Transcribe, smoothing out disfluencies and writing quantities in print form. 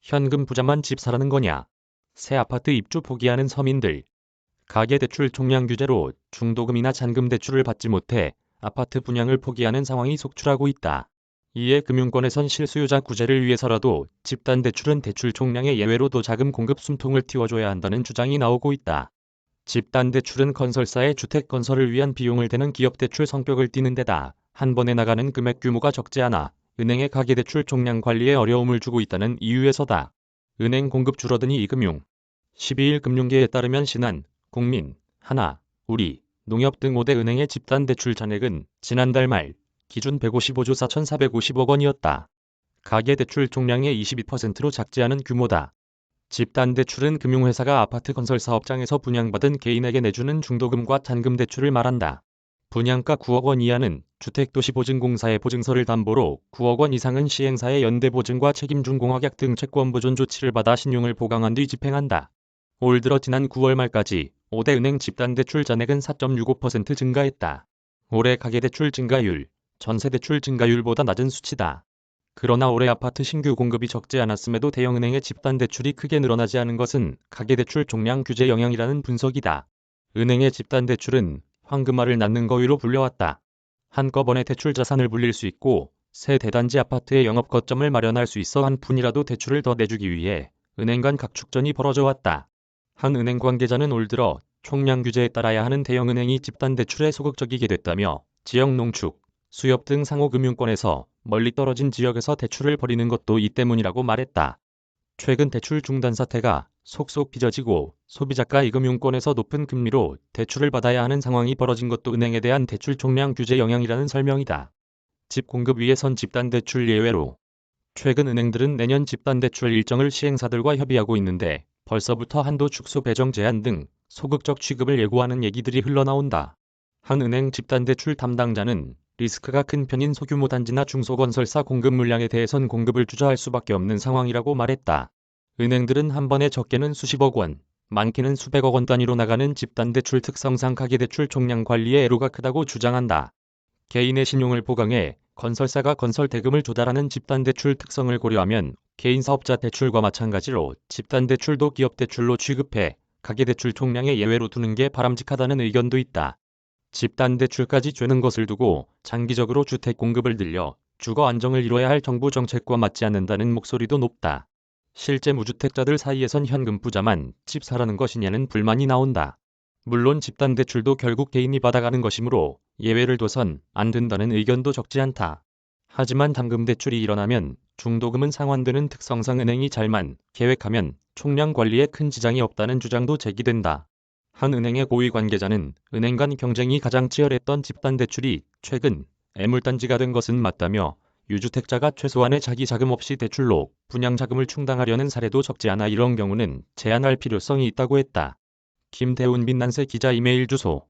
현금 부자만 집 사라는 거냐? 새 아파트 입주 포기하는 서민들. 가계대출 총량 규제로 중도금이나 잔금 대출을 받지 못해 아파트 분양을 포기하는 상황이 속출하고 있다. 이에 금융권에선 실수요자 구제를 위해서라도 집단대출은 대출 총량의 예외로 더 자금 공급 숨통을 틔워줘야 한다는 주장이 나오고 있다. 집단대출은 건설사의 주택 건설을 위한 비용을 대는 기업대출 성격을 띠는 데다 한 번에 나가는 금액 규모가 적지 않아 은행의 가계대출 총량 관리에 어려움을 주고 있다는 이유에서다. 은행 공급 줄어드니 이금융. 12일 금융계에 따르면 신한, 국민, 하나, 우리, 농협 등 5대 은행의 집단대출 잔액은 지난달 말 기준 155조 4,450억 원이었다. 가계대출 총량의 22%로 작지 않은 규모다. 집단대출은 금융회사가 아파트 건설 사업장에서 분양받은 개인에게 내주는 중도금과 잔금 대출을 말한다. 분양가 9억 원 이하는 주택도시보증공사의 보증서를 담보로 9억 원 이상은 시행사의 연대보증과 책임준공확약 등 채권보존 조치를 받아 신용을 보강한 뒤 집행한다. 올 들어 지난 9월 말까지 5대 은행 집단대출 잔액은 4.65% 증가했다. 올해 가계대출 증가율, 전세대출 증가율보다 낮은 수치다. 그러나 올해 아파트 신규 공급이 적지 않았음에도 대형은행의 집단대출이 크게 늘어나지 않은 것은 가계대출 총량 규제 영향이라는 분석이다. 은행의 집단대출은 황금알을 낳는 거위로 불려왔다. 한꺼번에 대출 자산을 불릴 수 있고 새 대단지 아파트의 영업 거점을 마련할 수 있어 한 푼이라도 대출을 더 내주기 위해 은행 간 각축전이 벌어져 왔다. 한 은행 관계자는 올 들어 총량 규제에 따라야 하는 대형은행이 집단대출에 소극적이게 됐다며 지역 농축, 수협 등 상호금융권에서 멀리 떨어진 지역에서 대출을 벌이는 것도 이 때문이라고 말했다. 최근 대출 중단 사태가 속속 빚어지고 소비자가 이 금융권에서 높은 금리로 대출을 받아야 하는 상황이 벌어진 것도 은행에 대한 대출 총량 규제 영향이라는 설명이다. 집 공급 위해선 집단대출 예외로. 최근 은행들은 내년 집단대출 일정을 시행사들과 협의하고 있는데 벌써부터 한도 축소 배정 제한 등 소극적 취급을 예고하는 얘기들이 흘러나온다. 한 은행 집단대출 담당자는 리스크가 큰 편인 소규모 단지나 중소건설사 공급 물량에 대해선 공급을 주저할 수밖에 없는 상황이라고 말했다. 은행들은 한 번에 적게는 수십억 원, 많게는 수백억 원 단위로 나가는 집단대출 특성상 가계대출 총량 관리에 애로가 크다고 주장한다. 개인의 신용을 보강해 건설사가 건설 대금을 조달하는 집단대출 특성을 고려하면 개인 사업자 대출과 마찬가지로 집단대출도 기업대출로 취급해 가계대출 총량의 예외로 두는 게 바람직하다는 의견도 있다. 집단대출까지 죄는 것을 두고 장기적으로 주택 공급을 늘려 주거 안정을 이뤄야 할 정부 정책과 맞지 않는다는 목소리도 높다. 실제 무주택자들 사이에선 현금 부자만 집 사라는 것이냐는 불만이 나온다. 물론 집단대출도 결국 개인이 받아가는 것이므로 예외를 둬선 안 된다는 의견도 적지 않다. 하지만 잔금대출이 일어나면 중도금은 상환되는 특성상 은행이 잘만 계획하면 총량 관리에 큰 지장이 없다는 주장도 제기된다. 한 은행의 고위 관계자는 은행 간 경쟁이 가장 치열했던 집단대출이 최근 애물단지가 된 것은 맞다며 유주택자가 최소한의 자기 자금 없이 대출로 분양자금을 충당하려는 사례도 적지 않아 이런 경우는 제한할 필요성이 있다고 했다. 김대훈 빛난새 기자 이메일 주소